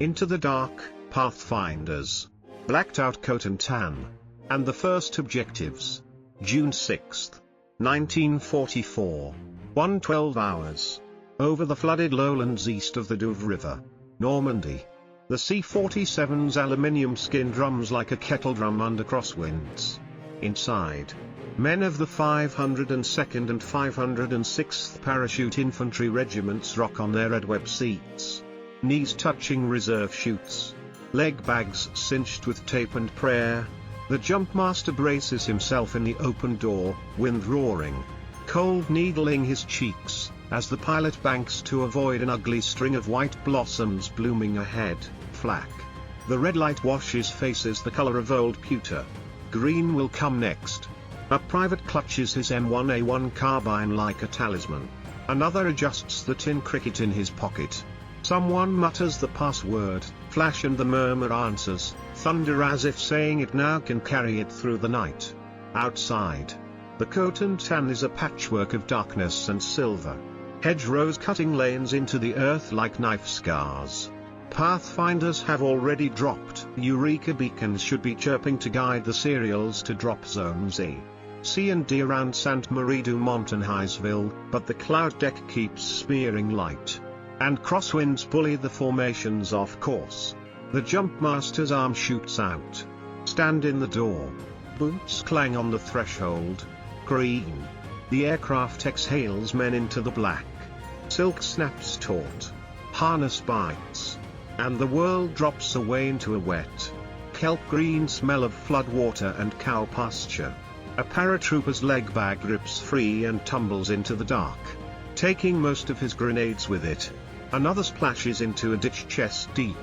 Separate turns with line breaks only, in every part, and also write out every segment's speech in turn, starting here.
Into the dark, pathfinders. Blacked out coat and tan. And the first objectives. June 6, 1944. 1:12 hours. Over the flooded lowlands east of the Douve River, Normandy. The C-47's aluminium skin drums like a kettle drum under crosswinds. Inside, men of the 502nd and 506th Parachute Infantry Regiments rock on their red web seats. Knees touching reserve chutes. Leg bags cinched with tape and prayer. The jumpmaster braces himself in the open door, wind roaring. Cold needling his cheeks, as the pilot banks to avoid an ugly string of white blossoms blooming ahead, flak. The red light washes faces the color of old pewter. Green will come next. A private clutches his M1A1 carbine like a talisman. Another adjusts the tin cricket in his pocket. Someone mutters the password, flash and the murmur answers, thunder as if saying it now can carry it through the night. Outside, the coat and tan is a patchwork of darkness and silver. Hedgerows cutting lanes into the earth like knife scars. Pathfinders have already dropped. Eureka beacons should be chirping to guide the serials to drop zone Z. C and D around Sainte-Marie-du-Mont and Vierville, but the cloud deck keeps smearing light. And crosswinds bully the formations off course. The jumpmaster's arm shoots out. Stand in the door. Boots clang on the threshold. Green. The aircraft exhales men into the black. Silk snaps taut. Harness bites. And the world drops away into a wet, kelp green smell of flood water and cow pasture. A paratrooper's leg bag rips free and tumbles into the dark, taking most of his grenades with it. Another splashes into a ditch chest deep.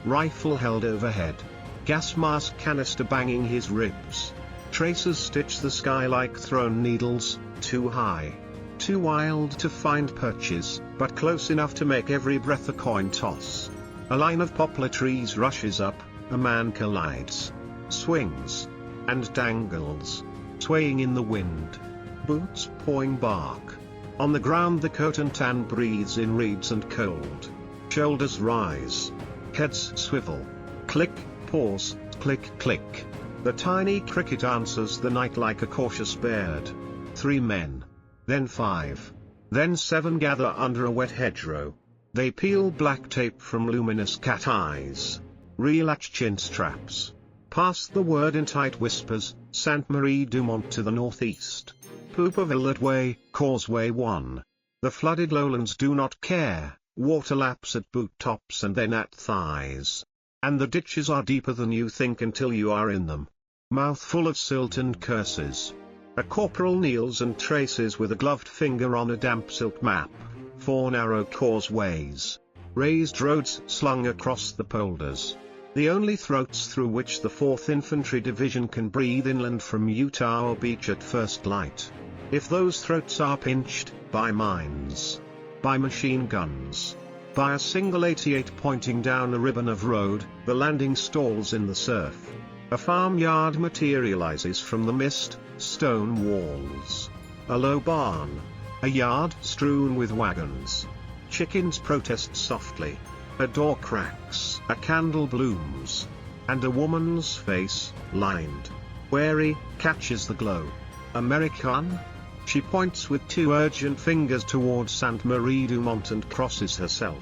Rifle held overhead. Gas mask canister banging his ribs. Tracers stitch the sky like thrown needles, too high. Too wild to find perches, but close enough to make every breath a coin toss. A line of poplar trees rushes up, a man collides. Swings. And dangles. Swaying in the wind. Boots pawing bark. On the ground the coat and tan breathes in reeds and cold. Shoulders rise. Heads swivel. Click, pause, click, click. The tiny cricket answers the night like a cautious bird. 3 men. Then 5. Then 7 gather under a wet hedgerow. They peel black tape from luminous cat eyes. Relatch chin straps. Pass the word in tight whispers, Sainte-Marie-du-Mont to the northeast. Pouppeville that way, Causeway 1. The flooded lowlands do not care, water laps at boot tops and then at thighs. And the ditches are deeper than you think until you are in them. Mouthful of silt and curses. A corporal kneels and traces with a gloved finger on a damp silk map. 4 narrow causeways. Raised roads slung across the polders. The only throats through which the 4th Infantry Division can breathe inland from Utah or Beach at first light. If those throats are pinched, by mines, by machine guns, by a single 88 pointing down a ribbon of road, the landing stalls in the surf. A farmyard materializes from the mist, stone walls. A low barn. A yard strewn with wagons. Chickens protest softly. A door cracks. A candle blooms. And a woman's face, lined, wary, catches the glow. American? She points with 2 urgent fingers towards Sainte-Marie-du-Mont and crosses herself.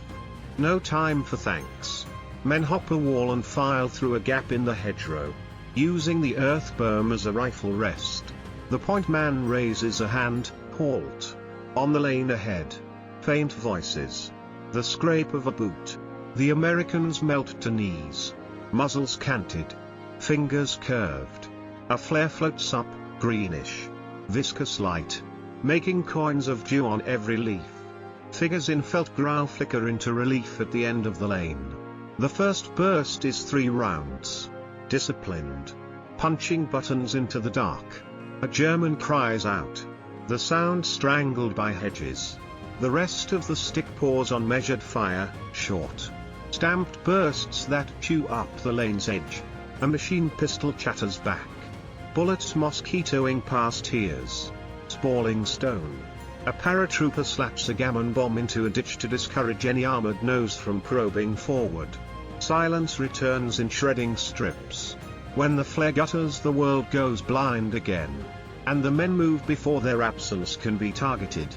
No time for thanks. Men hop a wall and file through a gap in the hedgerow, using the earth berm as a rifle rest. The point man raises a hand, halt. On the lane ahead. Faint voices. The scrape of a boot. The Americans melt to knees. Muzzles canted. Fingers curved. A flare floats up, greenish. Viscous light. Making coins of dew on every leaf. Figures in felt growl flicker into relief at the end of the lane. The first burst is 3 rounds. Disciplined. Punching buttons into the dark. A German cries out. The sound strangled by hedges. The rest of the stick pours on measured fire, short. Stamped bursts that chew up the lane's edge. A machine pistol chatters back. Bullets mosquitoing past ears. Spalling stone. A paratrooper slaps a gammon bomb into a ditch to discourage any armored nose from probing forward. Silence returns in shredding strips. When the flare gutters, the world goes blind again. And the men move before their absence can be targeted.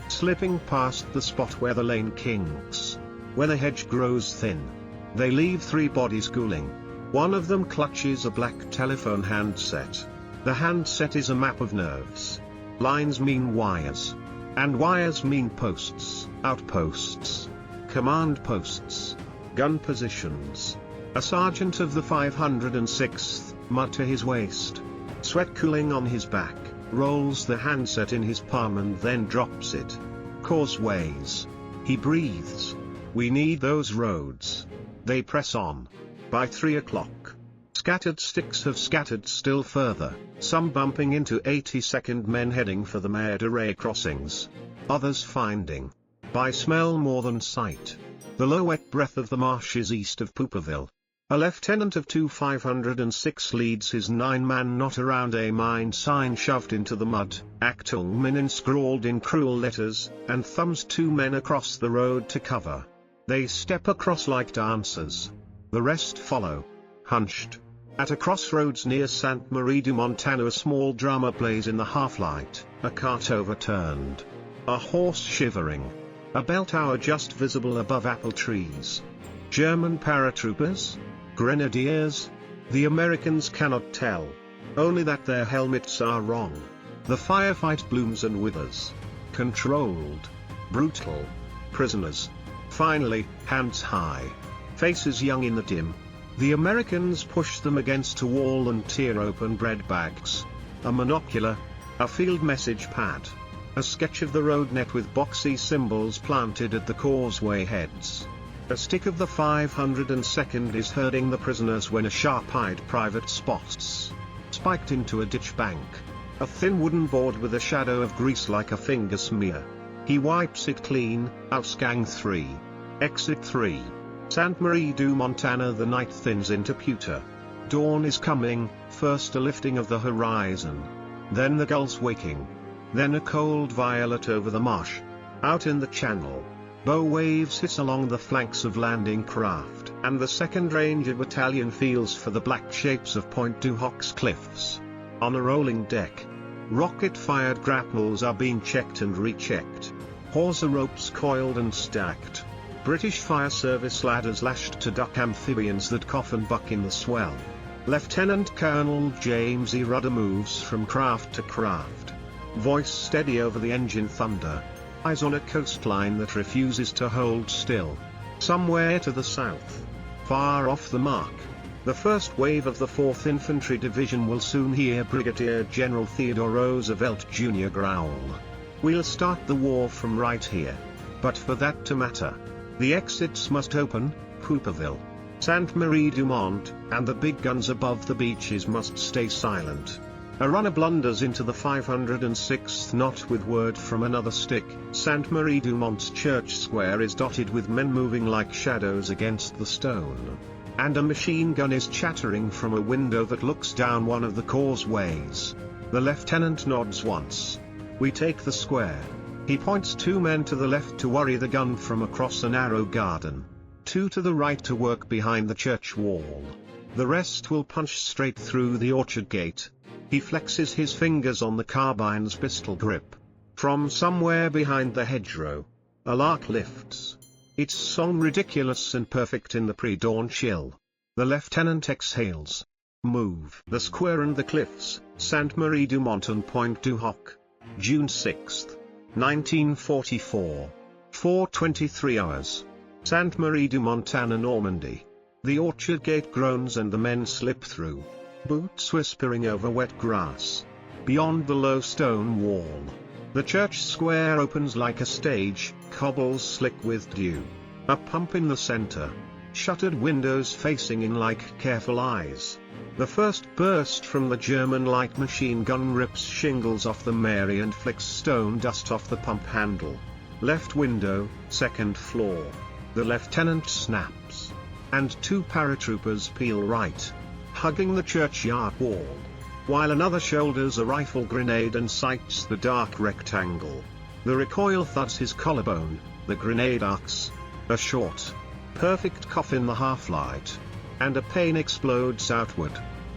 Slipping past the spot where the lane kinks, where the hedge grows thin. They leave 3 bodies cooling. One of them clutches a black telephone handset. The handset is a map of nerves. Lines mean wires. And wires mean posts, outposts, command posts, gun positions. A sergeant of the 506th, mud to his waist, sweat cooling on his back, rolls the handset in his palm and then drops it. Causeways. He breathes. We need those roads. They press on. By 3 o'clock. Scattered sticks have scattered still further, some bumping into 82nd men heading for the Madeira crossings. Others finding, by smell more than sight, the low wet breath of the marshes east of Pouppeville. A lieutenant of 2 506 leads his 9-man knot around a mine sign shoved into the mud, Achtung Minen scrawled in cruel letters, and thumbs 2 men across the road to cover. They step across like dancers. The rest follow. Hunched. At a crossroads near Sainte-Marie-du-Mont, a small drama plays in the half-light, a cart overturned. A horse shivering. A bell tower just visible above apple trees. German paratroopers? Grenadiers? The Americans cannot tell. Only that their helmets are wrong. The firefight blooms and withers. Controlled. Brutal. Prisoners. Finally, hands high. Faces young in the dim. The Americans push them against a wall and tear open bread bags. A monocular. A field message pad. A sketch of the road net with boxy symbols planted at the causeway heads. A stick of the 502nd is herding the prisoners when a sharp-eyed private spots. Spiked into a ditch bank. A thin wooden board with a shadow of grease like a finger smear. He wipes it clean. Ausgang 3. Exit 3. Sainte-Marie-du-Mont, the night thins into pewter. Dawn is coming, first a lifting of the horizon. Then the gulls waking. Then a cold violet over the marsh. Out in the channel. Bow waves hiss along the flanks of landing craft, and the 2nd Ranger Battalion feels for the black shapes of Pointe du Hoc's cliffs. On a rolling deck, rocket-fired grapnels are being checked and rechecked. Hawser ropes coiled and stacked. British fire service ladders lashed to duck amphibians that cough and buck in the swell. Lieutenant Colonel James E. Rudder moves from craft to craft. Voice steady over the engine thunder. Eyes on a coastline that refuses to hold still. Somewhere to the south. Far off the mark. The first wave of the 4th Infantry Division will soon hear Brigadier General Theodore Roosevelt Jr. growl. We'll start the war from right here. But for that to matter, the exits must open. Pouppeville, Sainte-Marie-du-Mont, and the big guns above the beaches must stay silent. A runner blunders into the 506th knot with word from another stick. Sainte-Marie-du-Mont's church square is dotted with men moving like shadows against the stone. And a machine gun is chattering from a window that looks down one of the causeways. The lieutenant nods once. We take the square. He points 2 men to the left to worry the gun from across a narrow garden. 2 to the right to work behind the church wall. The rest will punch straight through the orchard gate. He flexes his fingers on the carbine's pistol grip. From somewhere behind the hedgerow, a lark lifts. Its song ridiculous and perfect in the pre-dawn chill. The lieutenant exhales. Move. The square and the cliffs, Sainte-Marie-du-Mont and Pointe du Hoc. June 6, 1944. 4:23 hours. Sainte-Marie-du-Mont, Normandy. The orchard gate groans and the men slip through. Boots whispering over wet grass. Beyond the low stone wall, the church square opens like a stage, cobbles slick with dew. A pump in the center. Shuttered windows facing in like careful eyes. The first burst from the German light machine gun rips shingles off the Mary and flicks stone dust off the pump handle. Left window, 2nd floor. The lieutenant snaps. And 2 paratroopers peel right, hugging the churchyard wall, while another shoulders a rifle grenade and sights the dark rectangle. The recoil thuds his collarbone, the grenade arcs. A short, perfect cough in the half-light. And a pane explodes outward.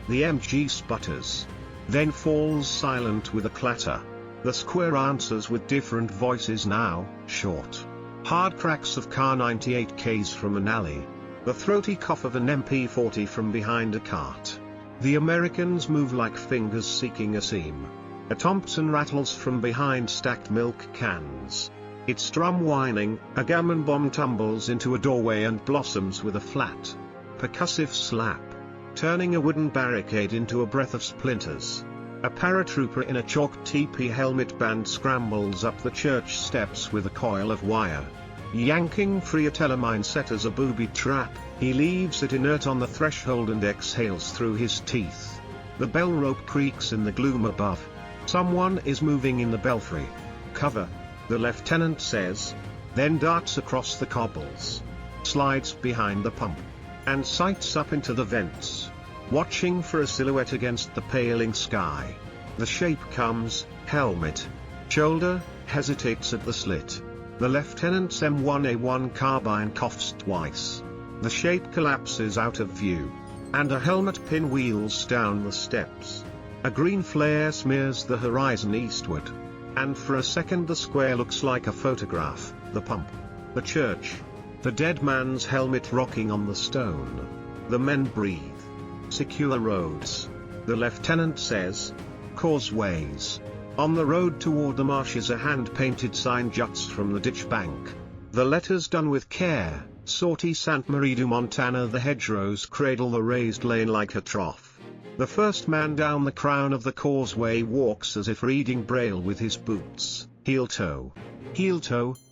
The MG sputters. Then falls silent with a clatter. The square answers with different voices now, short, hard cracks of Kar 98Ks from an alley. The throaty cough of an MP40 from behind a cart. The Americans move like fingers seeking a seam. A Thompson rattles from behind stacked milk cans. Its drum whining, a gammon bomb tumbles into a doorway and blossoms with a flat, percussive slap, turning a wooden barricade into a breath of splinters. A paratrooper in a chalk teepee helmet band scrambles up the church steps with a coil of wire. Yanking free a telemine set as a booby trap, he leaves it inert on the threshold and exhales through his teeth. The bell rope creaks in the gloom above. Someone is moving in the belfry. Cover, the lieutenant says, then darts across the cobbles, slides behind the pump, and sights up into the vents, watching for a silhouette against the paling sky. The shape comes, helmet, shoulder, hesitates at the slit. The lieutenant's M1A1 carbine coughs twice. The shape collapses out of view, and a helmet pin wheels down the steps. A green flare smears the horizon eastward, and for a second the square looks like a photograph, the pump, the church, the dead man's helmet rocking on the stone. The men breathe. Secure roads, the lieutenant says. Causeways. On the road toward the marshes a hand-painted sign juts from the ditch bank. The letters done with care, Sortie Sainte-Marie-du-Mont. The hedgerows cradle the raised lane like a trough. The first man down the crown of the causeway walks as if reading Braille with his boots, heel-toe,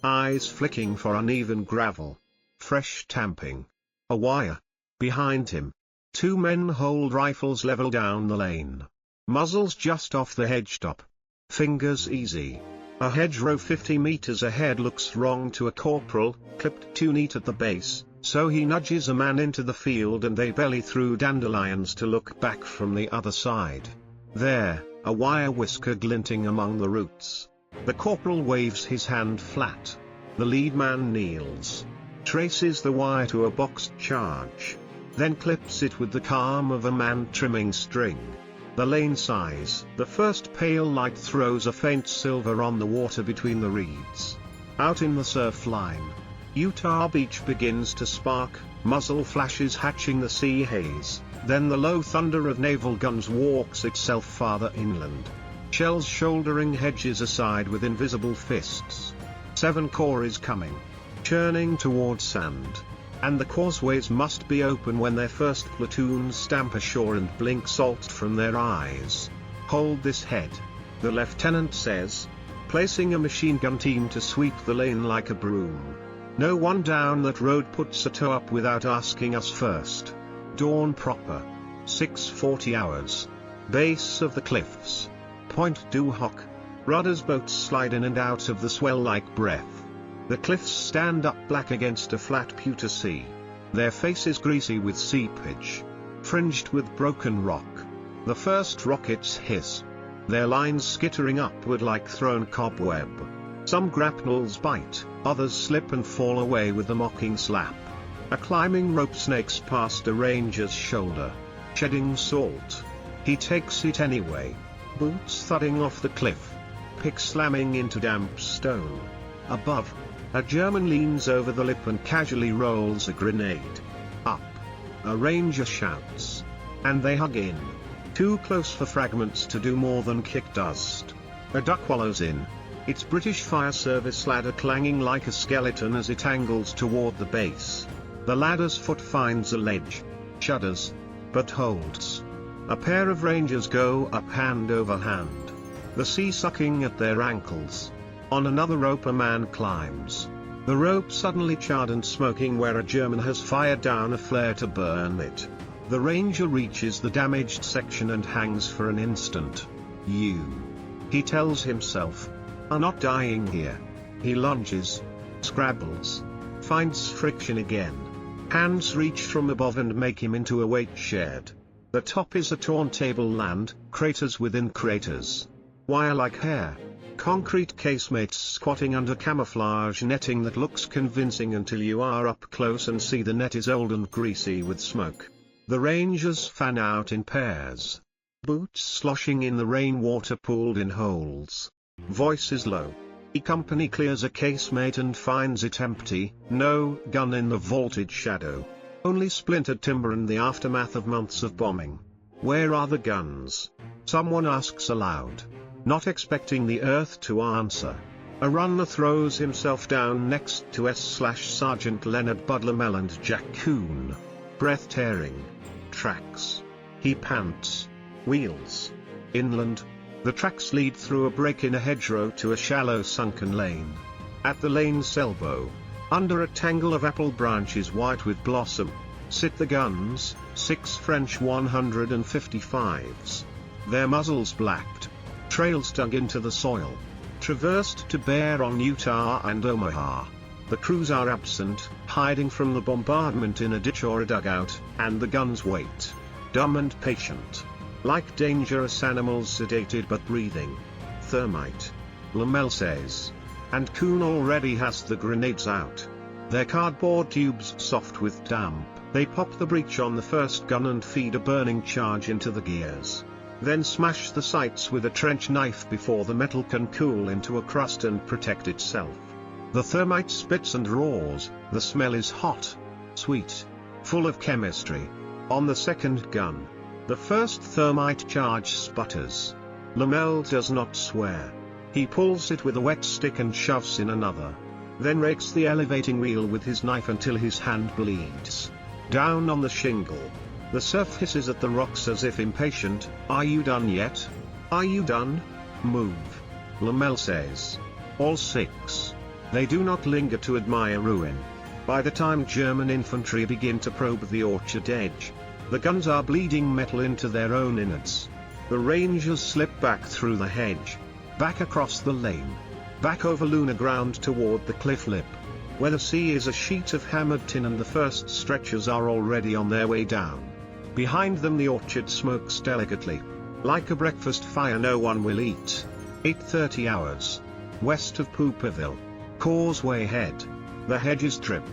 eyes flicking for uneven gravel. Fresh tamping. A wire. Behind him, two men hold rifles level down the lane. Muzzles just off the hedge top. Fingers easy. A hedgerow 50 meters ahead looks wrong to a corporal, clipped too neat at the base, so he nudges a man into the field and they belly through dandelions to look back from the other side. There, a wire whisker glinting among the roots. The corporal waves his hand flat. The lead man kneels, traces the wire to a boxed charge, then clips it with the calm of a man trimming string. The lane sighs. The first pale light throws a faint silver on the water between the reeds. Out in the surf line, Utah Beach begins to spark, muzzle flashes hatching the sea haze, then the low thunder of naval guns walks itself farther inland. Shells shouldering hedges aside with invisible fists. VII Corps is coming, churning towards sand. And the causeways must be open when their first platoons stamp ashore and blink salt from their eyes. Hold this head, the lieutenant says, placing a machine gun team to sweep the lane like a broom. No one down that road puts a toe up without asking us first. Dawn proper. 6:40 hours. Base of the cliffs. Pointe du Hoc. Rudder's boats slide in and out of the swell like breath. The cliffs stand up black against a flat pewter sea. Their faces greasy with seepage, fringed with broken rock. The first rockets hiss, their lines skittering upward like thrown cobweb. Some grapnels bite, others slip and fall away with a mocking slap. A climbing rope snakes past a ranger's shoulder, shedding salt. He takes it anyway. Boots thudding off the cliff, pick slamming into damp stone. Above, a German leans over the lip and casually rolls a grenade. Up. A ranger shouts. And they hug in. Too close for fragments to do more than kick dust. A duck wallows in, its British fire service ladder clanging like a skeleton as it angles toward the base. The ladder's foot finds a ledge, shudders, but holds. A pair of rangers go up hand over hand, the sea sucking at their ankles. On another rope a man climbs. The rope suddenly charred and smoking where a German has fired down a flare to burn it. The ranger reaches the damaged section and hangs for an instant. You, he tells himself, are not dying here. He lunges, scrabbles, finds friction again. Hands reach from above and make him into a weight shed. The top is a torn tableland, craters within craters. Wire like hair. Concrete casemates squatting under camouflage netting that looks convincing until you are up close and see the net is old and greasy with smoke. The Rangers fan out in pairs. Boots sloshing in the rainwater pooled in holes. Voices low. E Company clears a casemate and finds it empty, no gun in the vaulted shadow. Only splintered timber and the aftermath of months of bombing. Where are the guns? Someone asks aloud. Not expecting the earth to answer. A runner throws himself down next to S/Sergeant Leonard Budlamel and Jack Coon. Breath tearing. Tracks. He pants. Wheels. Inland. The tracks lead through a break in a hedgerow to a shallow sunken lane. At the lane's elbow, under a tangle of apple branches white with blossom, sit the guns, 6 French 155s. Their muzzles blacked. Trails dug into the soil. Traversed to bear on Utah and Omaha. The crews are absent, hiding from the bombardment in a ditch or a dugout, and the guns wait. Dumb and patient. Like dangerous animals sedated but breathing. Thermite. Lamel says. And Coon already has the grenades out. Their cardboard tubes soft with damp, they pop the breech on the first gun and feed a burning charge into the gears. Then smash the sights with a trench knife before the metal can cool into a crust and protect itself. The thermite spits and roars, the smell is hot, sweet, full of chemistry. On the second gun, the first thermite charge sputters. Lamel does not swear. He pulls it with a wet stick and shoves in another. Then rakes the elevating wheel with his knife until his hand bleeds. Down on the shingle. The surf hisses at the rocks as if impatient. Are you done yet? Are you done? Move. Lamel says. All 6. They do not linger to admire ruin. By the time German infantry begin to probe the orchard edge, the guns are bleeding metal into their own innards. The Rangers slip back through the hedge. Back across the lane. Back over lunar ground toward the cliff lip, where the sea is a sheet of hammered tin and the first stretchers are already on their way down. Behind them the orchard smokes delicately. Like a breakfast fire no one will eat. 8:30 hours. West of Pouppeville. Causeway head. The hedges drip.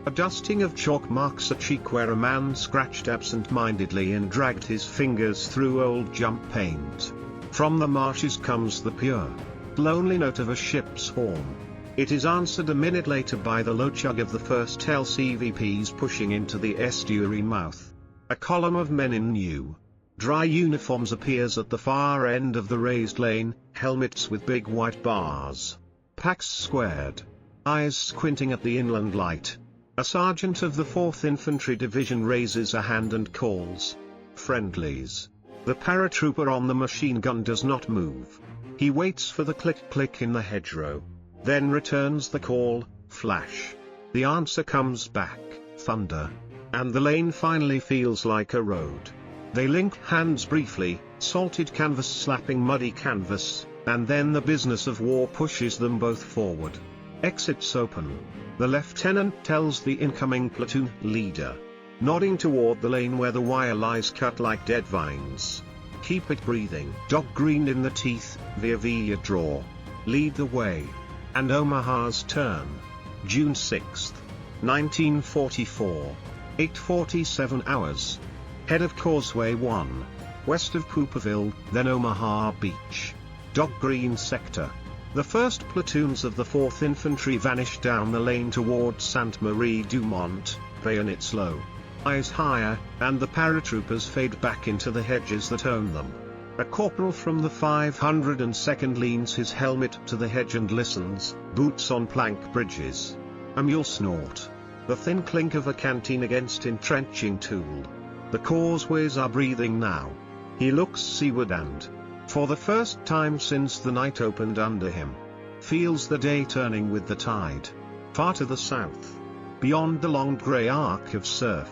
A dusting of chalk marks a cheek where a man scratched absent-mindedly and dragged his fingers through old jump paint. From the marshes comes the pure, lonely note of a ship's horn. It is answered a minute later by the low chug of the first LCVPs pushing into the estuary mouth. A column of men in new, dry uniforms appears at the far end of the raised lane, helmets with big white bars. Packs squared. Eyes squinting at the inland light. A sergeant of the 4th Infantry Division raises a hand and calls. Friendlies. The paratrooper on the machine gun does not move. He waits for the click-click in the hedgerow. Then returns the call, flash. The answer comes back, thunder. And the lane finally feels like a road. They link hands briefly, salted canvas slapping muddy canvas, and then the business of war pushes them both forward. Exits open. The lieutenant tells the incoming platoon leader, nodding toward the lane where the wire lies cut like dead vines. Keep it breathing. Dog green in the teeth, Vierville draw. Lead the way. And Omaha's turn. June 6, 1944. 8:47 hours. Head of Causeway 1. West of Pouppeville, then Omaha Beach. Dog green sector. The first platoons of the 4th Infantry vanish down the lane toward Sainte-Marie-du-Mont, bayonets low. Eyes higher, and the paratroopers fade back into the hedges that own them. A corporal from the 502nd leans his helmet to the hedge and listens, boots on plank bridges. A mule snort. The thin clink of a canteen against entrenching tool. The causeways are breathing now. He looks seaward and, for the first time since the night opened under him, feels the day turning with the tide. Far to the south, beyond the long grey arc of surf,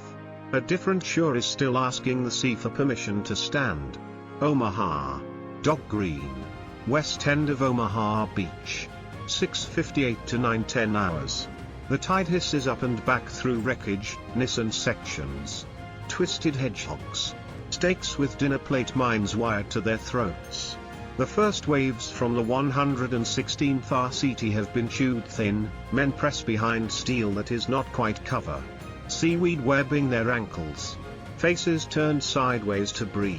a different shore is still asking the sea for permission to stand. Omaha. Dog green. West end of Omaha Beach. 6:58 to 9:10 hours. The tide hisses up and back through wreckage, Nissan sections. Twisted hedgehogs. Stakes with dinner plate mines wired to their throats. The first waves from the 116th RCT have been chewed thin, men press behind steel that is not quite cover. Seaweed webbing their ankles. Faces turned sideways to breathe.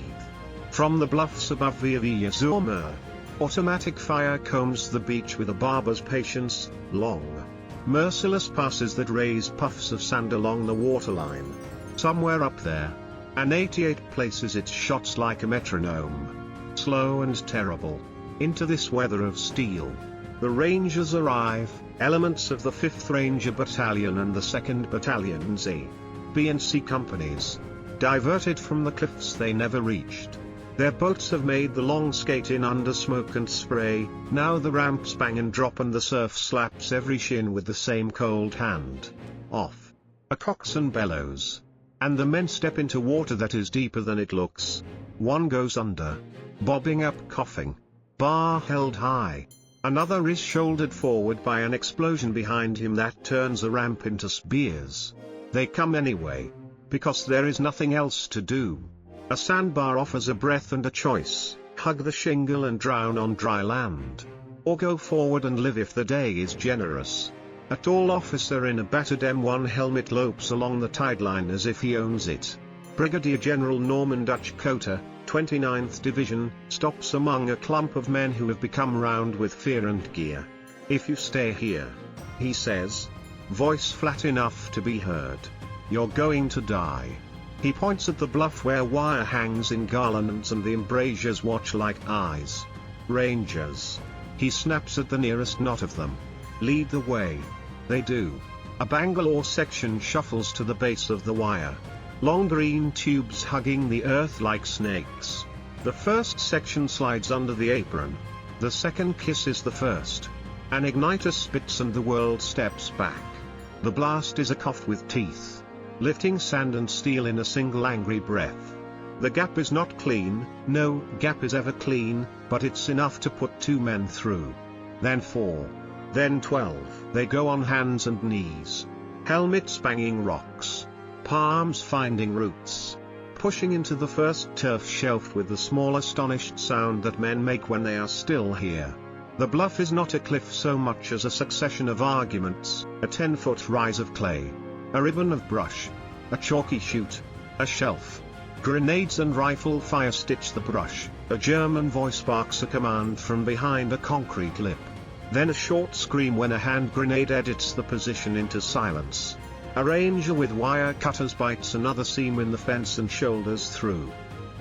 From the bluffs above Vierville, automatic fire combs the beach with a barber's patience, long, merciless passes that raise puffs of sand along the waterline. Somewhere up there, an 88 places its shots like a metronome. Slow and terrible. Into this weather of steel, the Rangers arrive, elements of the 5th Ranger Battalion and the 2nd Battalion's A, B and C companies, diverted from the cliffs they never reached. Their boats have made the long skate in under smoke and spray, now the ramps bang and drop and the surf slaps every shin with the same cold hand. Off. A coxswain bellows. And the men step into water that is deeper than it looks. One goes under, bobbing up coughing. Bar held high. Another is shouldered forward by an explosion behind him that turns a ramp into spears. They come anyway, because there is nothing else to do. A sandbar offers a breath and a choice: hug the shingle and drown on dry land, or go forward and live if the day is generous. A tall officer in a battered M1 helmet lopes along the tideline as if he owns it. Brigadier General Norman Dutch Cotter, 29th Division, stops among a clump of men who have become round with fear and gear. "If you stay here," he says, voice flat enough to be heard, "you're going to die." He points at the bluff where wire hangs in garlands and the embrasures watch like eyes. "Rangers," he snaps at the nearest knot of them. "Lead the way." They do. A Bangalore section shuffles to the base of the wire. Long green tubes hugging the earth like snakes. The first section slides under the apron. The second kisses the first. An igniter spits and the world steps back. The blast is a cough with teeth, lifting sand and steel in a single angry breath. The gap is not clean, no gap is ever clean, but it's enough to put 2 men through. Then 4. Then 12. They go on hands and knees. Helmets banging rocks. Palms finding roots. Pushing into the first turf shelf with the small astonished sound that men make when they are still here. The bluff is not a cliff so much as a succession of arguments, a 10-foot rise of clay, a ribbon of brush, a chalky chute, a shelf. Grenades and rifle fire stitch the brush. A German voice barks a command from behind a concrete lip. Then a short scream when a hand grenade edits the position into silence. A ranger with wire cutters bites another seam in the fence and shoulders through.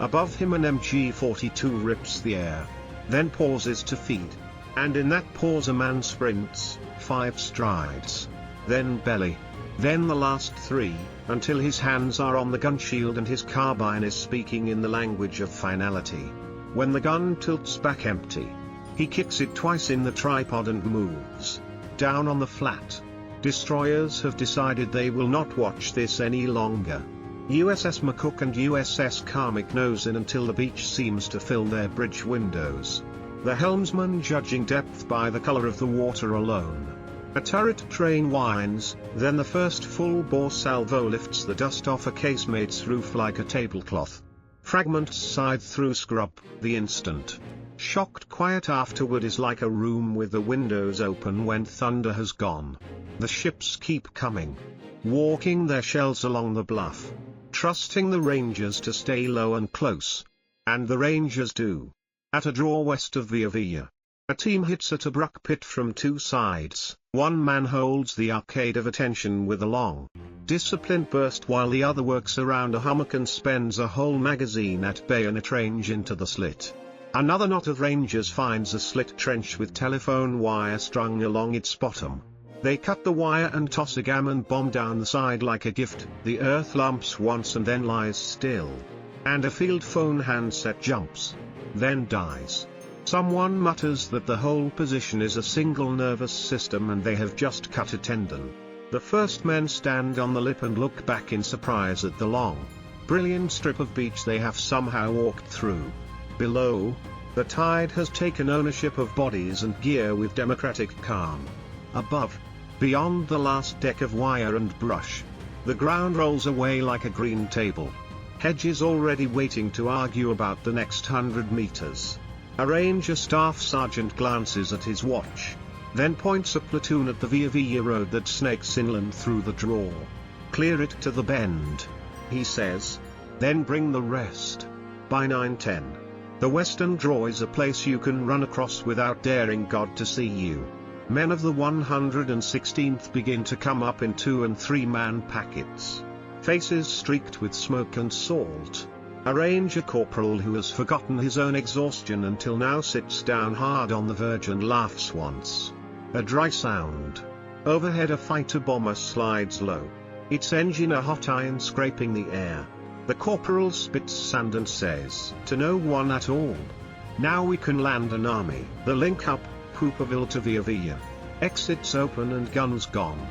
Above him an MG-42 rips the air, then pauses to feed. And in that pause a man sprints, 5 strides. Then belly. Then the last 3, until his hands are on the gun shield and his carbine is speaking in the language of finality. When the gun tilts back empty, he kicks it twice in the tripod and moves down on the flat. Destroyers have decided they will not watch this any longer. USS McCook and USS Karmic nose in until the beach seems to fill their bridge windows. The helmsman judging depth by the color of the water alone. A turret train whines, then the first full-bore salvo lifts the dust off a casemate's roof like a tablecloth. Fragments scythe through scrub, the instant. Shocked quiet afterward is like a room with the windows open when thunder has gone. The ships keep coming, walking their shells along the bluff, trusting the Rangers to stay low and close. And the Rangers do. At a draw west of Vierville, a team hits at a bruck pit from 2 sides. One man holds the arcade of attention with a long, disciplined burst while the other works around a hummock and spends a whole magazine at bayonet range into the slit. Another knot of Rangers finds a slit trench with telephone wire strung along its bottom. They cut the wire and toss a gammon bomb down the side like a gift. The earth lumps once and then lies still. And a field phone handset jumps, then dies. Someone mutters that the whole position is a single nervous system and they have just cut a tendon. The first men stand on the lip and look back in surprise at the long, brilliant strip of beach they have somehow walked through. Below, the tide has taken ownership of bodies and gear with democratic calm. Above, beyond the last deck of wire and brush, the ground rolls away like a green table. Hedges already waiting to argue about the next 100 meters. A Ranger Staff Sergeant glances at his watch, then points a platoon at the Vierville road that snakes inland through the draw. "Clear it to the bend," he says. "Then bring the rest." By 9:10, the Western Draw is a place you can run across without daring God to see you. Men of the 116th begin to come up in 2- and 3-man packets. Faces streaked with smoke and salt. A ranger corporal who has forgotten his own exhaustion until now sits down hard on the verge and laughs once. A dry sound. Overhead a fighter bomber slides low, its engine a hot iron scraping the air. The corporal spits sand and says to no one at all, "Now we can land an army." The link up, Pouppeville to Vierville. Exits open and guns gone.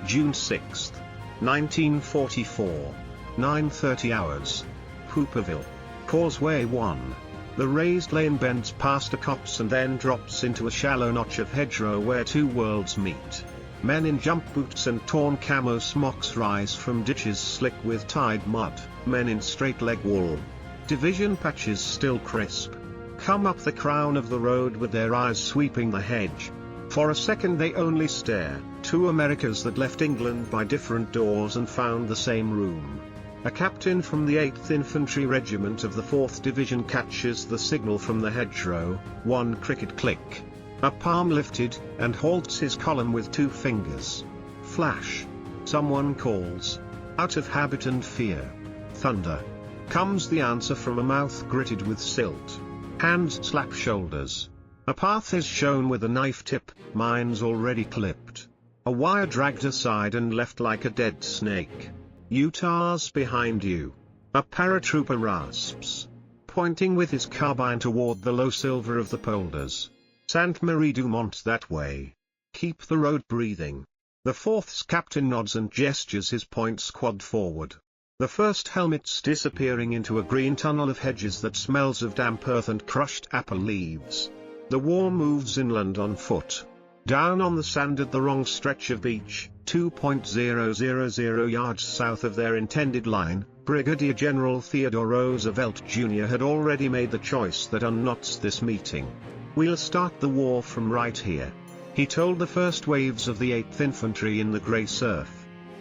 June 6, 1944. 9:30 hours. Pouppeville. Causeway 1. The raised lane bends past a copse and then drops into a shallow notch of hedgerow where two worlds meet. Men in jump boots and torn camo smocks rise from ditches slick with tide mud. Men in straight-leg wool. Division patches still crisp. Come up the crown of the road with their eyes sweeping the hedge. For a second they only stare. Two Americas that left England by different doors and found the same room. A captain from the 8th Infantry Regiment of the 4th Division catches the signal from the hedgerow, one cricket click. A palm lifted, and halts his column with two fingers. Flash. Someone calls. Out of habit and fear. Thunder. Comes the answer from a mouth gritted with silt. Hands slap shoulders. A path is shown with a knife tip, mine's already clipped. A wire dragged aside and left like a dead snake. Utah's behind you. A paratrooper rasps, pointing with his carbine toward the low silver of the polders. Sainte-Marie-du-Mont that way. Keep the road breathing. The 4th's captain nods and gestures his point squad forward. The first helmets disappearing into a green tunnel of hedges that smells of damp earth and crushed apple leaves. The war moves inland on foot. Down on the sand at the wrong stretch of beach, 2.000 yards south of their intended line, Brigadier General Theodore Roosevelt Jr. had already made the choice that unknots this meeting. "We'll start the war from right here," he told the first waves of the 8th Infantry in the grey surf.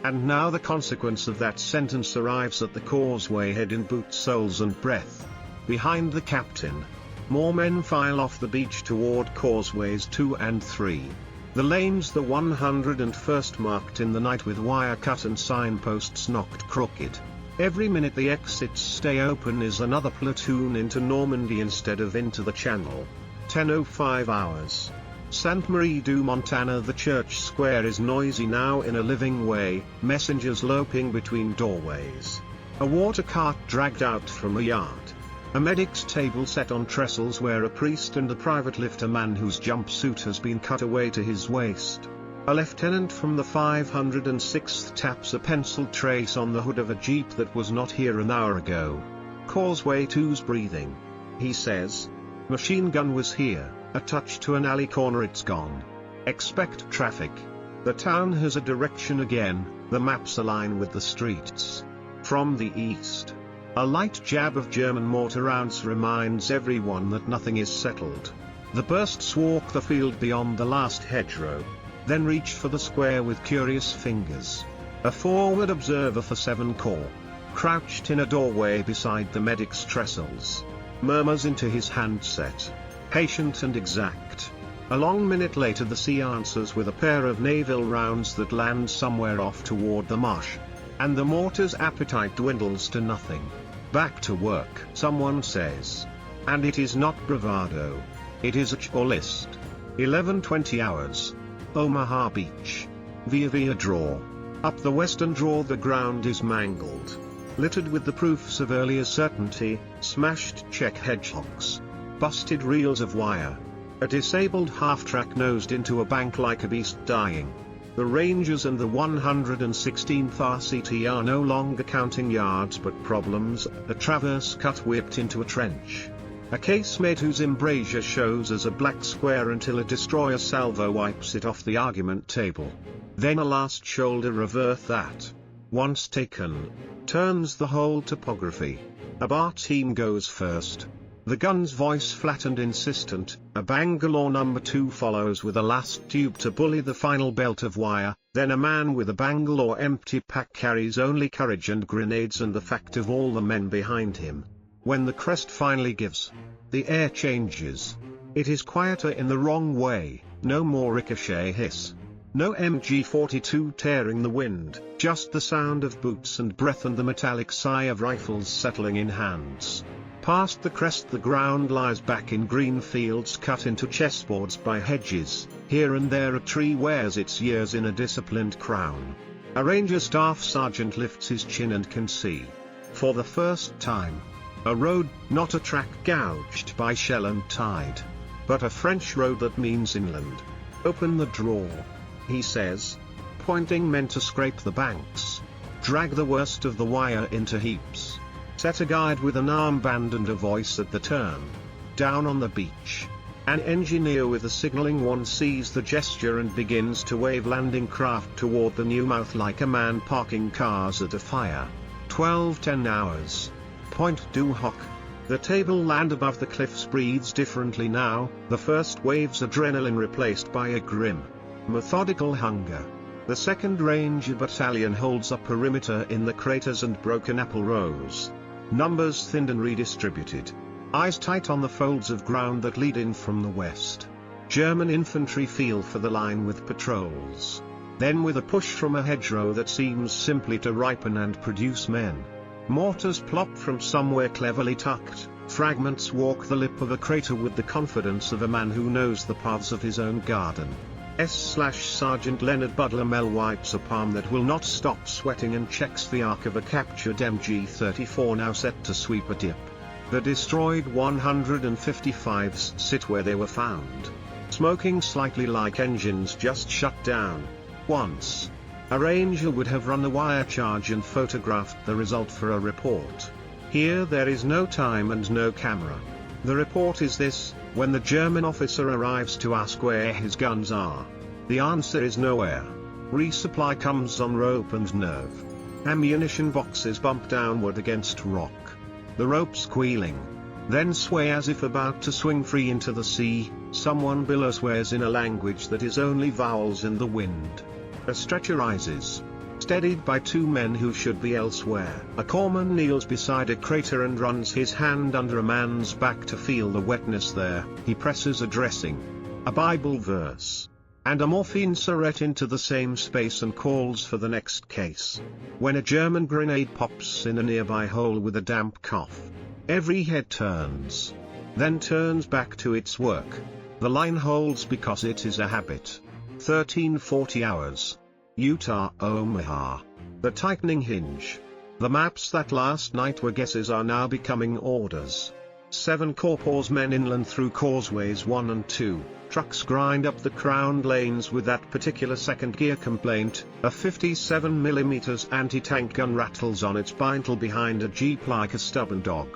And now the consequence of that sentence arrives at the causeway head in boot soles and breath. Behind the captain, more men file off the beach toward causeways 2 and 3. The lanes the 101st marked in the night with wire cut and signposts knocked crooked. Every minute the exits stay open is another platoon into Normandy instead of into the Channel. 10:05 hours. Sainte-Marie-du-Mont. The church square is noisy now in a living way, messengers loping between doorways. A water cart dragged out from a yard. A medic's table set on trestles where a priest and a private lift a man whose jumpsuit has been cut away to his waist. A lieutenant from the 506th taps a pencil trace on the hood of a jeep that was not here an hour ago. Causeway 2's breathing. He says, "Machine gun was here, a touch to an alley corner it's gone. Expect traffic." The town has a direction again, the maps align with the streets. From the east, a light jab of German mortar rounds reminds everyone that nothing is settled. The bursts walk the field beyond the last hedgerow, then reach for the square with curious fingers. A forward observer for VII Corps, crouched in a doorway beside the medic's trestles, murmurs into his handset. Patient and exact. A long minute later the sea answers with a pair of naval rounds that land somewhere off toward the marsh. And the mortar's appetite dwindles to nothing. "Back to work," someone says. And it is not bravado. It is a chore list. 11:20 hours. Omaha Beach. Vierville Draw. Up the western draw the ground is mangled, littered with the proofs of earlier certainty, smashed check hedgehogs, busted reels of wire. A disabled half-track nosed into a bank like a beast dying. The Rangers and the 116th RCT are no longer counting yards but problems, a traverse cut whipped into a trench. A casemate whose embrasure shows as a black square until a destroyer salvo wipes it off the argument table. Then a last shoulder of earth that, once taken, turns the whole topography. A bar team goes first. The gun's voice flat and insistent. A Bangalore number 2 follows with a last tube to bully the final belt of wire. Then a man with a Bangalore empty pack carries only courage and grenades and the fact of all the men behind him. When the crest finally gives, the air changes. It is quieter in the wrong way. No more ricochet hiss. No MG-42 tearing the wind, just the sound of boots and breath and the metallic sigh of rifles settling in hands. Past the crest the ground lies back in green fields cut into chessboards by hedges. Here and there a tree wears its years in a disciplined crown. A Ranger Staff Sergeant lifts his chin and can see, for the first time, a road, not a track gouged by shell and tide, but a French road that means inland. Open the drawer, he says, pointing men to scrape the banks. Drag the worst of the wire into heaps. Set a guide with an armband and a voice at the turn. Down on the beach, an engineer with a signaling wand sees the gesture and begins to wave landing craft toward the new mouth like a man parking cars at a fire. 12:10 hours. Pointe du Hoc. The tableland above the cliffs breathes differently now, the first wave's adrenaline replaced by a grim, methodical hunger. The 2nd Ranger Battalion holds a perimeter in the craters and broken apple rows. Numbers thinned and redistributed. Eyes tight on the folds of ground that lead in from the west. German infantry feel for the line with patrols. Then with a push from a hedgerow that seems simply to ripen and produce men. Mortars plop from somewhere cleverly tucked. Fragments walk the lip of a crater with the confidence of a man who knows the paths of his own garden. Sergeant Leonard Budlamel wipes a palm that will not stop sweating and checks the arc of a captured MG-34 now set to sweep a dip. The destroyed 155s sit where they were found, smoking slightly like engines just shut down. Once, a ranger would have run the wire charge and photographed the result for a report. Here there is no time and no camera. The report is this: when the German officer arrives to ask where his guns are, the answer is nowhere. Resupply comes on rope and nerve. Ammunition boxes bump downward against rock. The rope squealing, then sway as if about to swing free into the sea. Someone below swears in a language that is only vowels in the wind. A stretcher rises, steadied by 2 men who should be elsewhere. A corpsman kneels beside a crater and runs his hand under a man's back to feel the wetness there. He presses a dressing, a Bible verse, and a morphine syringe into the same space and calls for the next case. When a German grenade pops in a nearby hole with a damp cough, every head turns, then turns back to its work. The line holds because it is a habit. 13:40 hours. Utah, Omaha. The tightening hinge. The maps that last night were guesses are now becoming orders. 7 Corps pours men inland through Causeways 1 and 2. Trucks grind up the crowned lanes with that particular second gear complaint. A 57mm anti-tank gun rattles on its bintle behind a jeep like a stubborn dog.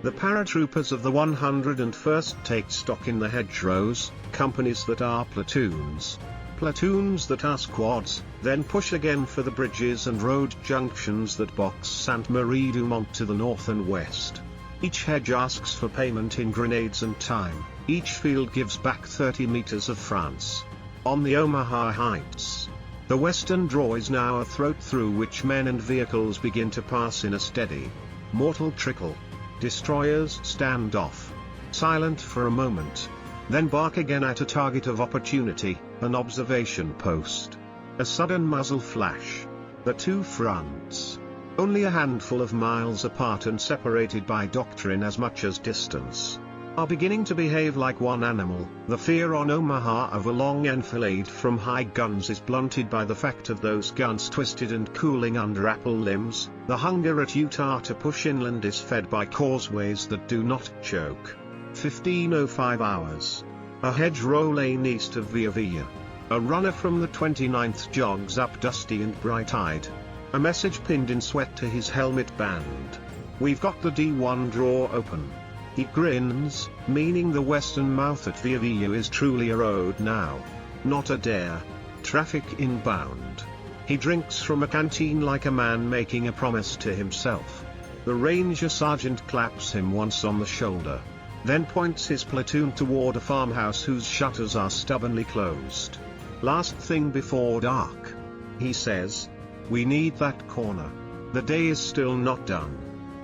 The paratroopers of the 101st take stock in the hedgerows, companies that are platoons. Platoons that are squads, then push again for the bridges and road junctions that box Sainte-Marie-du-Mont to the north and west. Each hedge asks for payment in grenades and time. Each field gives back 30 meters of France. On the Omaha Heights, the western draw is now a throat through which men and vehicles begin to pass in a steady, mortal trickle. Destroyers stand off, silent for a moment, then bark again at a target of opportunity, an observation post. A sudden muzzle flash. The 2 fronts, only a handful of miles apart and separated by doctrine as much as distance, are beginning to behave like one animal. The fear on Omaha of a long enfilade from high guns is blunted by the fact of those guns twisted and cooling under apple limbs. The hunger at Utah to push inland is fed by causeways that do not choke. 15:05 hours. A hedgerow lane east of Vierville. A runner from the 29th jogs up dusty and bright-eyed. A message pinned in sweat to his helmet band. We've got the D1 drawer open. He grins, meaning the western mouth at Vierville is truly a road now, not a dare. Traffic inbound. He drinks from a canteen like a man making a promise to himself. The Ranger sergeant claps him once on the shoulder. then points his platoon toward a farmhouse whose shutters are stubbornly closed. Last thing before dark. He says, "We need that corner. The day is still not done.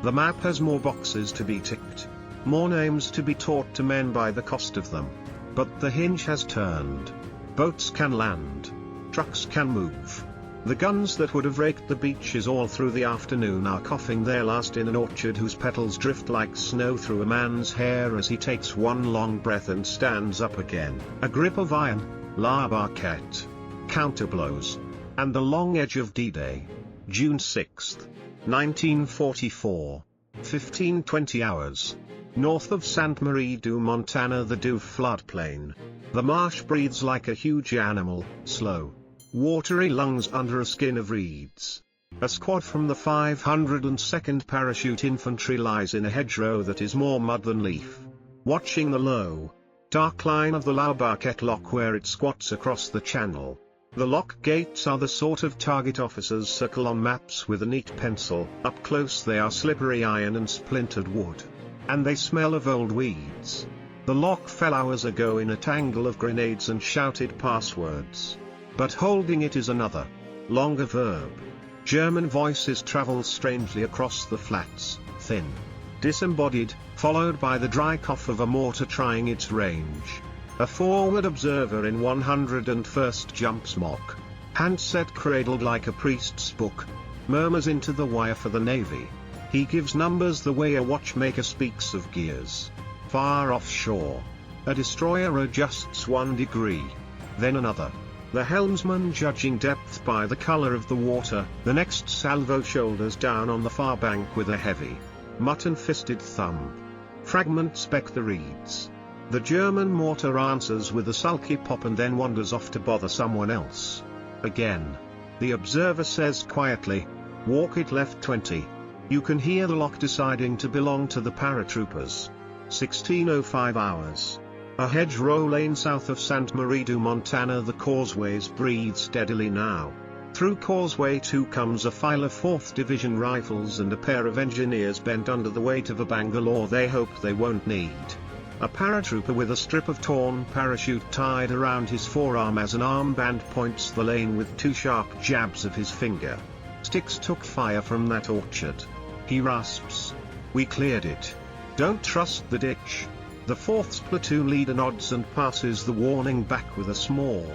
The map has more boxes to be ticked. More names to be taught to men by the cost of them. But the hinge has turned. Boats can land. Trucks can move. The guns that would have raked the beaches all through the afternoon are coughing their last in an orchard whose petals drift like snow through a man's hair as he takes one long breath and stands up again. A grip of iron, La Barquette, counterblows, and the long edge of D-Day. June 6, 1944. 15:20 hours. North of Sainte-Marie-du-Mont, the Douve floodplain. The marsh breathes like a huge animal, slow, watery lungs under a skin of reeds. A squad from the 502nd Parachute Infantry lies in a hedgerow that is more mud than leaf, watching the low, dark line of the La Barquette lock where it squats across the channel. The lock gates are the sort of target officers circle on maps with a neat pencil. Up close they are slippery iron and splintered wood. And they smell of old weeds. The lock fell hours ago in a tangle of grenades and shouted passwords. But holding it is another, longer verb. German voices travel strangely across the flats, thin, disembodied, followed by the dry cough of a mortar trying its range. A forward observer in 101st jumps mock, handset cradled like a priest's book, murmurs into the wire for the Navy. He gives numbers the way a watchmaker speaks of gears. Far offshore, a destroyer adjusts 1 degree, then another. The helmsman judging depth by the color of the water, the next salvo shoulders down on the far bank with a heavy, mutton-fisted thumb. Fragments speck the reeds. The German mortar answers with a sulky pop and then wanders off to bother someone else. Again. The observer says quietly, "Walk it left 20. You can hear the lock deciding to belong to the paratroopers. 16:05 hours. A hedgerow lane south of Sainte-Marie-du-Mont, the Causeways breathe steadily now. Through Causeway 2 comes a file of 4th Division rifles and a pair of engineers bent under the weight of a Bangalore they hope they won't need. A paratrooper with a strip of torn parachute tied around his forearm as an armband points the lane with 2 sharp jabs of his finger. Sticks took fire from that orchard. He rasps. We cleared it. Don't trust the ditch. The 4th's platoon leader nods and passes the warning back with a small,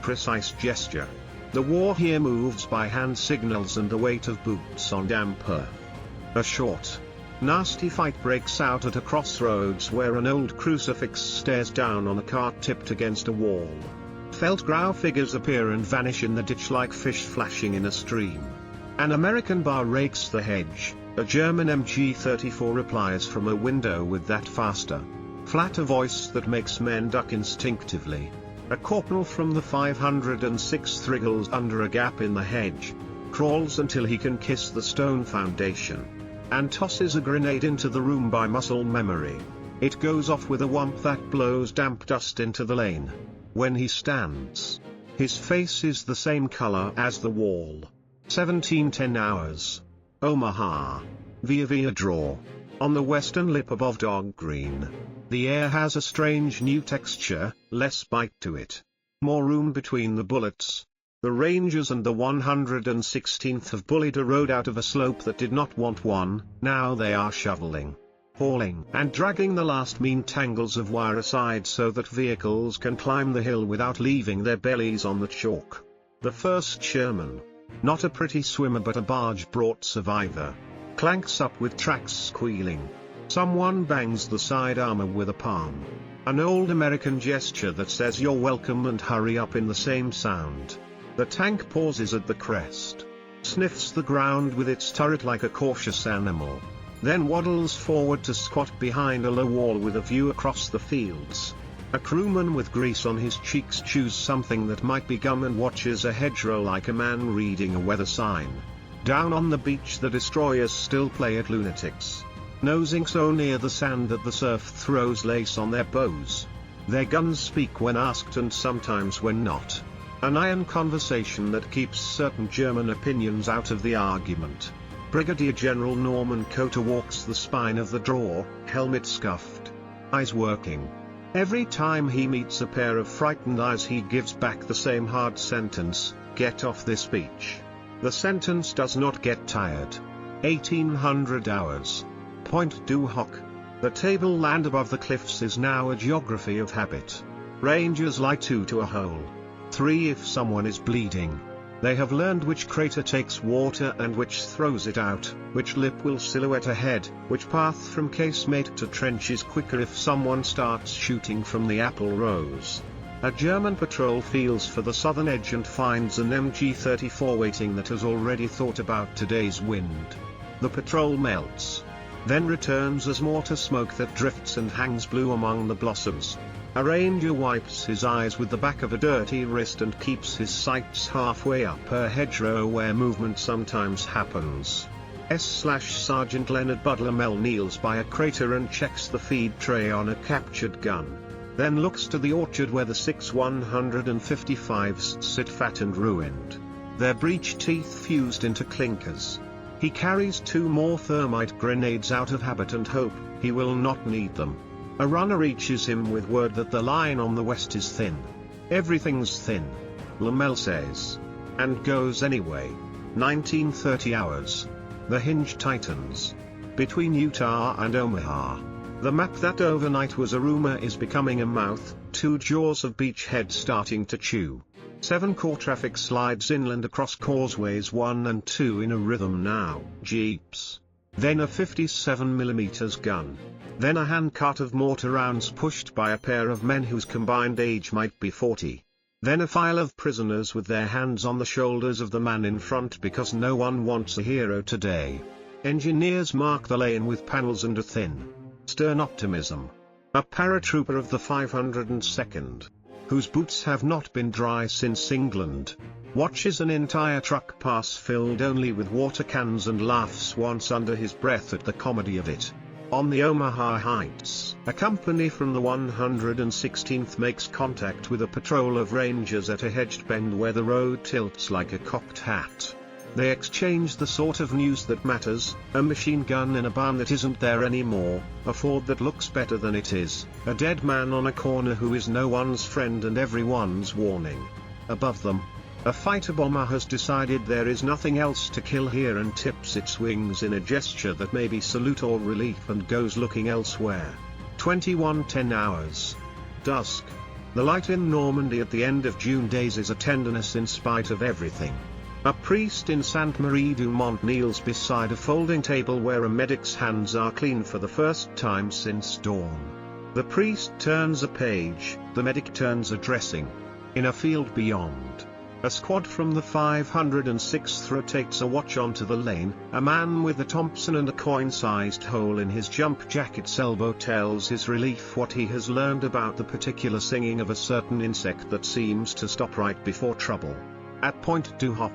precise gesture. The war here moves by hand signals and the weight of boots on damp earth. A short, nasty fight breaks out at a crossroads where an old crucifix stares down on a cart tipped against a wall. Felt grau figures appear and vanish in the ditch like fish flashing in a stream. An American bar rakes the hedge. A German MG-34 replies from a window with that faster, flatter voice that makes men duck instinctively. A corporal from the 506th wriggles under a gap in the hedge, crawls until he can kiss the stone foundation, and tosses a grenade into the room by muscle memory. It goes off with a whump that blows damp dust into the lane. When he stands, his face is the same color as the wall. 17:10 hours. Omaha. Vierville draw. On the western lip above Dog Green. The air has a strange new texture, less bite to it. More room between the bullets. The Rangers and the 116th have bullied a road out of a slope that did not want one. Now they are shoveling, hauling and dragging the last mean tangles of wire aside so that vehicles can climb the hill without leaving their bellies on the chalk. The first Sherman, not a pretty swimmer but a barge-brought survivor, clanks up with tracks squealing. Someone bangs the side armor with a palm. An old American gesture that says you're welcome and hurry up in the same sound. The tank pauses at the crest, sniffs the ground with its turret like a cautious animal, then waddles forward to squat behind a low wall with a view across the fields. A crewman with grease on his cheeks chews something that might be gum and watches a hedgerow like a man reading a weather sign. Down on the beach the destroyers still play at lunatics, nosing so near the sand that the surf throws lace on their bows. Their guns speak when asked and sometimes when not. An iron conversation that keeps certain German opinions out of the argument. Brigadier General Norman Cotter walks the spine of the draw, helmet scuffed. eyes working. Every time he meets a pair of frightened eyes he gives back the same hard sentence, "Get off this beach." The sentence does not get tired. 1800 hours. Pointe du Hoc. The tableland above the cliffs is now a geography of habit. Rangers lie 2 to a hole. 3 if someone is bleeding. They have learned which crater takes water and which throws it out, which lip will silhouette ahead, which path from casemate to trench is quicker if someone starts shooting from the apple rows. A German patrol feels for the southern edge and finds an MG-34 waiting that has already thought about today's wind. The patrol melts, then returns as mortar smoke that drifts and hangs blue among the blossoms. A ranger wipes his eyes with the back of a dirty wrist and keeps his sights halfway up a hedgerow where movement sometimes happens. S/Sergeant Leonard Butler Mell kneels by a crater and checks the feed tray on a captured gun. Then looks to the orchard where the 6 155s sit fat and ruined, their breech teeth fused into clinkers. He carries 2 more thermite grenades out of habit and hope he will not need them. A runner reaches him with word that the line on the west is thin. Everything's thin, Lamel says. And goes anyway. 1930 hours. The hinge tightens. Between Utah and Omaha. The map that overnight was a rumor is becoming a mouth, 2 jaws of beachhead starting to chew. VII Corps traffic slides inland across Causeways 1 and 2 in a rhythm now. Jeeps. Then a 57mm gun. Then a handcart of mortar rounds pushed by a pair of men whose combined age might be 40. Then a file of prisoners with their hands on the shoulders of the man in front because no one wants a hero today. Engineers mark the lane with panels and a thin, stern optimism. A paratrooper of the 502nd, whose boots have not been dry since England, watches an entire truck pass filled only with water cans and laughs once under his breath at the comedy of it. On the Omaha Heights, a company from the 116th makes contact with a patrol of rangers at a hedged bend where the road tilts like a cocked hat. They exchange the sort of news that matters: a machine gun in a barn that isn't there anymore, a Ford that looks better than it is, a dead man on a corner who is no one's friend and everyone's warning. Above them, a fighter bomber has decided there is nothing else to kill here and tips its wings in a gesture that may be salute or relief and goes looking elsewhere. 2110 hours. Dusk. The light in Normandy at the end of June days is a tenderness in spite of everything. A priest in Sainte-Marie-du-Mont kneels beside a folding table where a medic's hands are clean for the first time since dawn. The priest turns a page, the medic turns a dressing. In a field beyond, a squad from the 506th rotates a watch onto the lane. A man with a Thompson and a coin-sized hole in his jump jacket's elbow tells his relief what he has learned about the particular singing of a certain insect that seems to stop right before trouble. At Pointe du Hoc,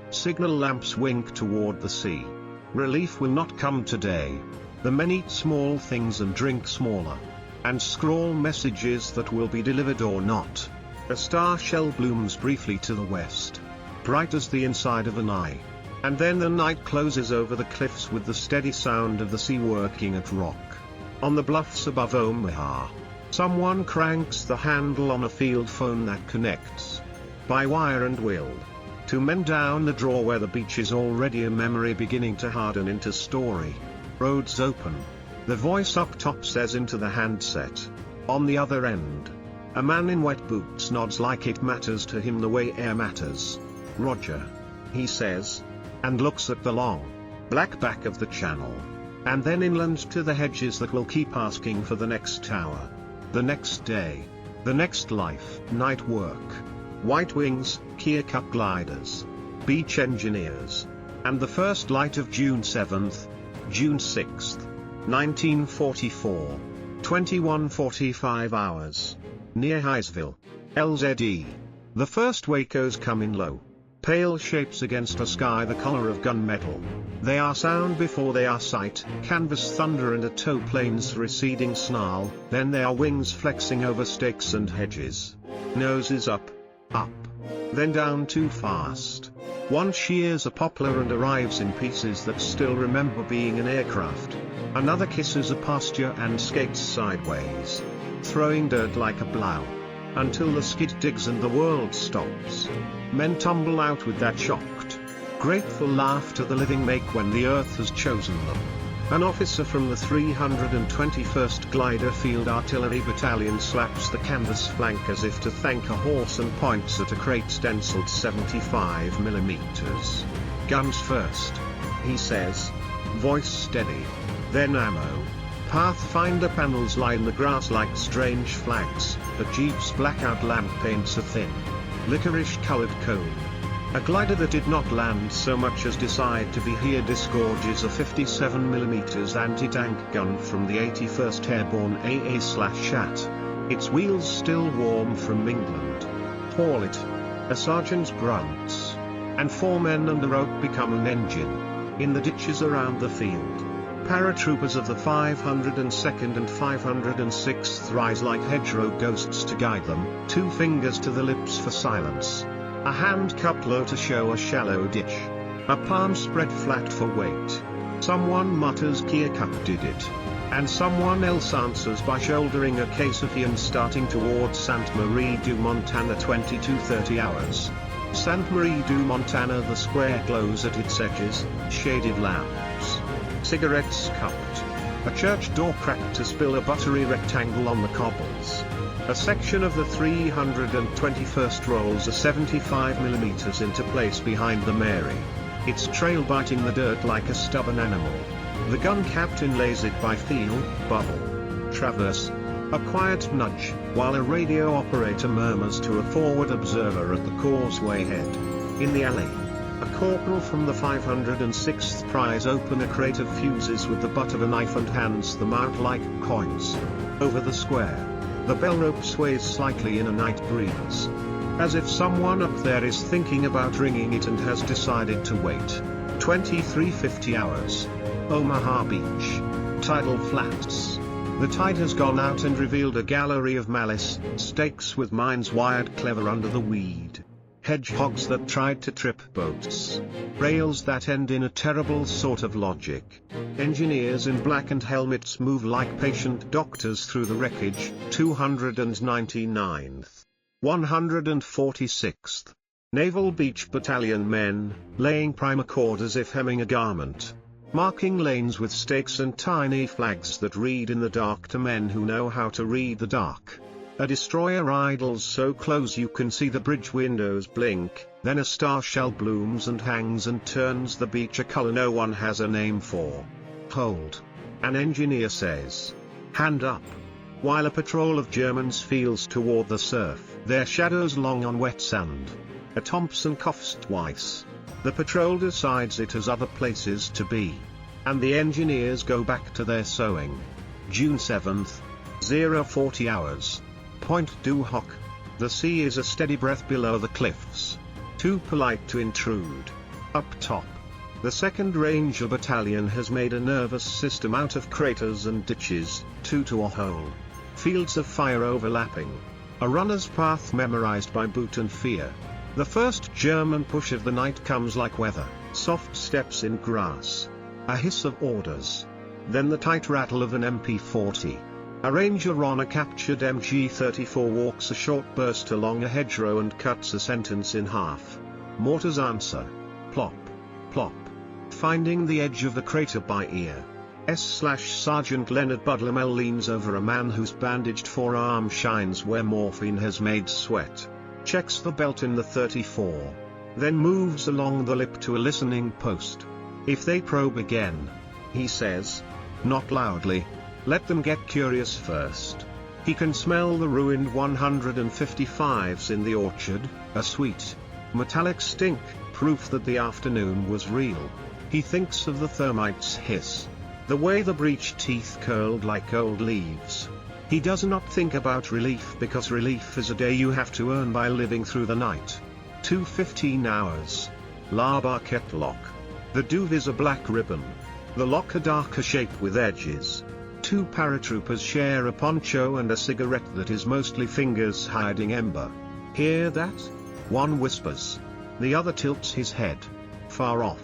signal lamps wink toward the sea. Relief will not come today. The men eat small things and drink smaller, and scrawl messages that will be delivered or not. A star shell blooms briefly to the west, bright as the inside of an eye. And then the night closes over the cliffs with the steady sound of the sea working at rock. On the bluffs above Omaha, someone cranks the handle on a field phone that connects, by wire and will, 2 men down the draw where the beach is already a memory beginning to harden into story. Roads open. The voice up top says into the handset. On the other end, a man in wet boots nods like it matters to him the way air matters. Roger, he says, and looks at the long, black back of the channel. And then inland to the hedges that will keep asking for the next hour, the next day, the next life. Night work. White wings, Keokuk gliders, beach engineers. And the first light of June 7th, June 6th, 1944. 21:45 hours. Near Vierville, LZE. The first Wacos come in low, pale shapes against a sky the color of gunmetal. They are sound before they are sight, canvas thunder and a tow plane's receding snarl, then they are wings flexing over stakes and hedges. Noses up, then down too fast. One shears a poplar and arrives in pieces that still remember being an aircraft. Another kisses a pasture and skates sideways, throwing dirt like a plow, until the skid digs and the world stops. Men tumble out with that shocked, grateful laughter the living make when the earth has chosen them. An officer from the 321st Glider Field Artillery Battalion slaps the canvas flank as if to thank a horse and points at a crate stenciled 75mm. Guns first, he says, voice steady. Then ammo. Pathfinder panels line the grass like strange flags. A Jeep's blackout lamp paints a thin, licorice-colored cone. A glider that did not land so much as decide to be here disgorges a 57mm anti-tank gun from the 81st Airborne AA/SHAT. Its wheels still warm from England. Haul it. A sergeant grunts. And 4 men and a rope become an engine. In the ditches around the field, paratroopers of the 502nd and 506th rise like hedgerow ghosts to guide them, 2 fingers to the lips for silence. A hand cupped low to show a shallow ditch. A palm spread flat for weight. Someone mutters Keokuk did it. And someone else answers by shouldering a case of and starting towards Sainte-Marie-du-Mont, 22:30 hours. Sainte-Marie-du-Mont, the square glows at its edges, shaded lamps. Cigarettes cupped. A church door cracked to spill a buttery rectangle on the cobbles. A section of the 321st rolls a 75mm into place behind the Mary. Its trail biting the dirt like a stubborn animal. The gun captain lays it by feel, bubble, traverse. A quiet nudge, while a radio operator murmurs to a forward observer at the causeway head. In the alley, a corporal from the 506th pries open a crate of fuses with the butt of a knife and hands them out like coins. Over the square, the bell rope sways slightly in a night breeze, as if someone up there is thinking about ringing it and has decided to wait. 23:50 hours. Omaha Beach. Tidal flats. The tide has gone out and revealed a gallery of malice, stakes with mines wired clever under the weed. Hedgehogs that tried to trip boats. Rails that end in a terrible sort of logic. Engineers in blackened helmets move like patient doctors through the wreckage. 299th. 146th. Naval Beach Battalion men, laying primer cord as if hemming a garment. Marking lanes with stakes and tiny flags that read in the dark to men who know how to read the dark. A destroyer idles so close you can see the bridge windows blink, then a star shell blooms and hangs and turns the beach a color no one has a name for. Hold. An engineer says. Hand up. While a patrol of Germans feels toward the surf, their shadows long on wet sand. A Thompson coughs twice. The patrol decides it has other places to be. And the engineers go back to their sewing. June 7th. 0:40 hours. Pointe du Hoc. The sea is a steady breath below the cliffs. Too polite to intrude. Up top, the 2nd Ranger Battalion has made a nervous system out of craters and ditches, 2 to a hole. Fields of fire overlapping. A runner's path memorized by boot and fear. The first German push of the night comes like weather, soft steps in grass. A hiss of orders. Then the tight rattle of an MP40. A ranger on a captured MG-34 walks a short burst along a hedgerow and cuts a sentence in half. Mortars answer. Plop. Plop. Finding the edge of the crater by ear. S/Sergeant Leonard Budlamel leans over a man whose bandaged forearm shines where morphine has made sweat. Checks the belt in the 34. Then moves along the lip to a listening post. If they probe again, he says. Not loudly. Let them get curious first. He can smell the ruined 155s in the orchard, a sweet, metallic stink, proof that the afternoon was real. He thinks of the thermites' hiss. The way the breech teeth curled like old leaves. He does not think about relief because relief is a day you have to earn by living through the night. 2:15 hours. La Barquette Lock. The duve is a black ribbon. The lock a darker shape with edges. 2 paratroopers share a poncho and a cigarette that is mostly fingers hiding ember. Hear that? One whispers. The other tilts his head. Far off.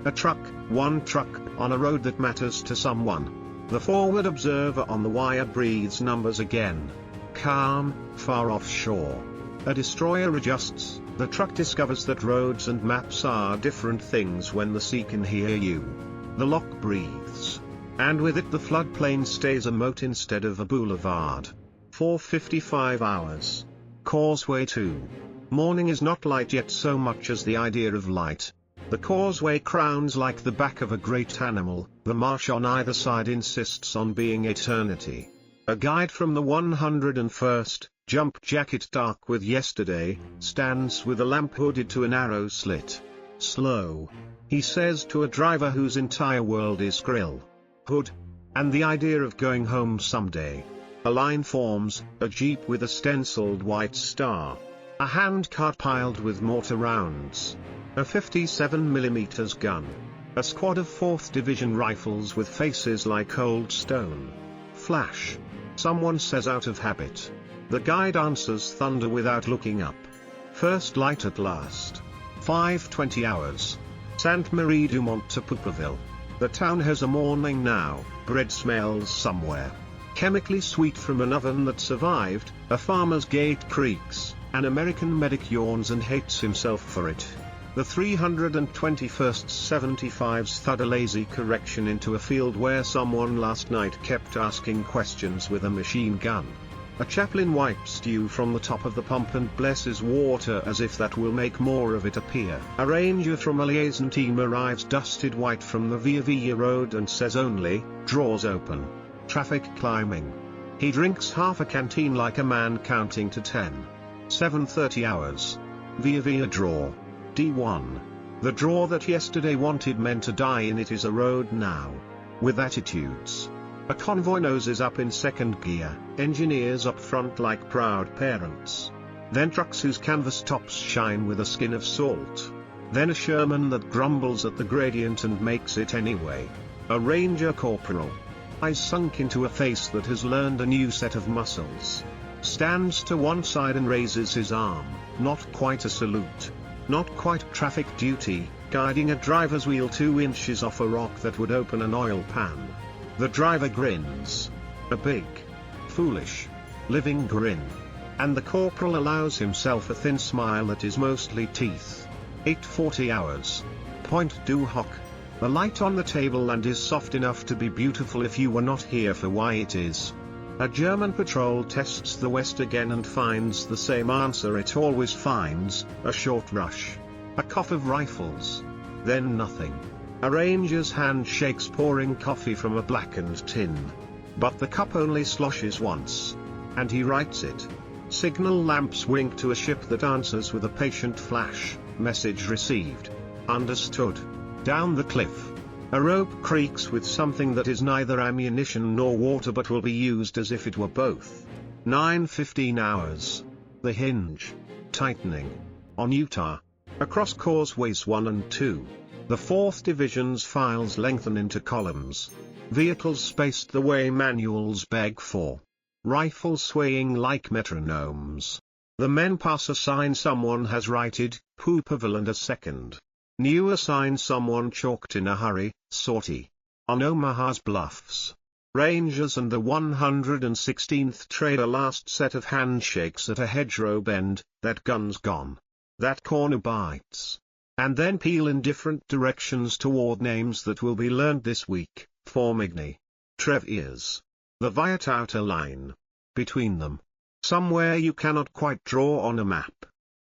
A truck, one truck, on a road that matters to someone. The forward observer on the wire breathes numbers again. Calm, far offshore. A destroyer adjusts. The truck discovers that roads and maps are different things when the sea can hear you. The lock breathes. And with it the floodplain stays a moat instead of a boulevard. 4:55 hours. Causeway 2. Morning is not light yet so much as the idea of light. The causeway crowns like the back of a great animal, the marsh on either side insists on being eternity. A guide from the 101st, jump jacket dark with yesterday, stands with a lamp hooded to a narrow slit. Slow. He says to a driver whose entire world is grill. Hood. And the idea of going home someday. A line forms, a jeep with a stenciled white star. A handcart piled with mortar rounds. A 57mm gun. A squad of 4th Division rifles with faces like old stone. Flash. Someone says out of habit. The guide answers thunder without looking up. First light at last. 5:20 hours. Sainte-Marie-du-Mont to Pouppeville. The town has a morning now, bread smells somewhere. Chemically sweet from an oven that survived, a farmer's gate creaks, an American medic yawns and hates himself for it. The 321st 75s thud a lazy correction into a field where someone last night kept asking questions with a machine gun. A chaplain wipes dew from the top of the pump and blesses water as if that will make more of it appear. A ranger from a liaison team arrives dusted white from the Vierville road and says only, "Drawers open." Traffic climbing. He drinks half a canteen like a man counting to 10. 7:30 hours. Vierville draw. D1. The draw that yesterday wanted men to die in it is a road now. With attitudes. A convoy noses up in second gear, engineers up front like proud parents. Then trucks whose canvas tops shine with a skin of salt. Then a Sherman that grumbles at the gradient and makes it anyway. A ranger corporal. Eyes sunk into a face that has learned a new set of muscles. Stands to one side and raises his arm, not quite a salute. Not quite traffic duty, guiding a driver's wheel 2 inches off a rock that would open an oil pan. The driver grins. A big, foolish, living grin. And the corporal allows himself a thin smile that is mostly teeth. 8:40 hours. Pointe du Hoc. The light on the table land is soft enough to be beautiful if you were not here for why it is. A German patrol tests the west again and finds the same answer it always finds, a short rush. A cough of rifles. Then nothing. A ranger's hand shakes pouring coffee from a blackened tin. But the cup only sloshes once. And he writes it. Signal lamps wink to a ship that answers with a patient flash, message received. Understood. Down the cliff. A rope creaks with something that is neither ammunition nor water but will be used as if it were both. 9:15 hours. The hinge. Tightening. On Utah. Across Causeways 1 and 2. The 4th Division's files lengthen into columns. Vehicles spaced the way manuals beg for. Rifles swaying like metronomes. The men pass a sign someone has righted, Pouppeville and a second. Newer sign someone chalked in a hurry, sortie. On Omaha's bluffs. Rangers and the 116th trade a last set of handshakes at a hedgerow bend, that gun's gone. That corner bites. And then peel in different directions toward names that will be learned this week, Formigny. Treviers. The Viet outer line. Between them. Somewhere you cannot quite draw on a map.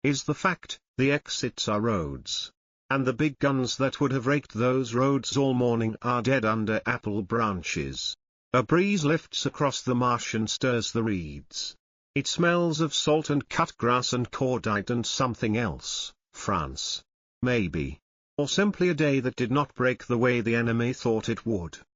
Is the fact, the exits are roads. And the big guns that would have raked those roads all morning are dead under apple branches. A breeze lifts across the marsh and stirs the reeds. It smells of salt and cut grass and cordite and something else, France. Maybe. Or simply a day that did not break the way the enemy thought it would.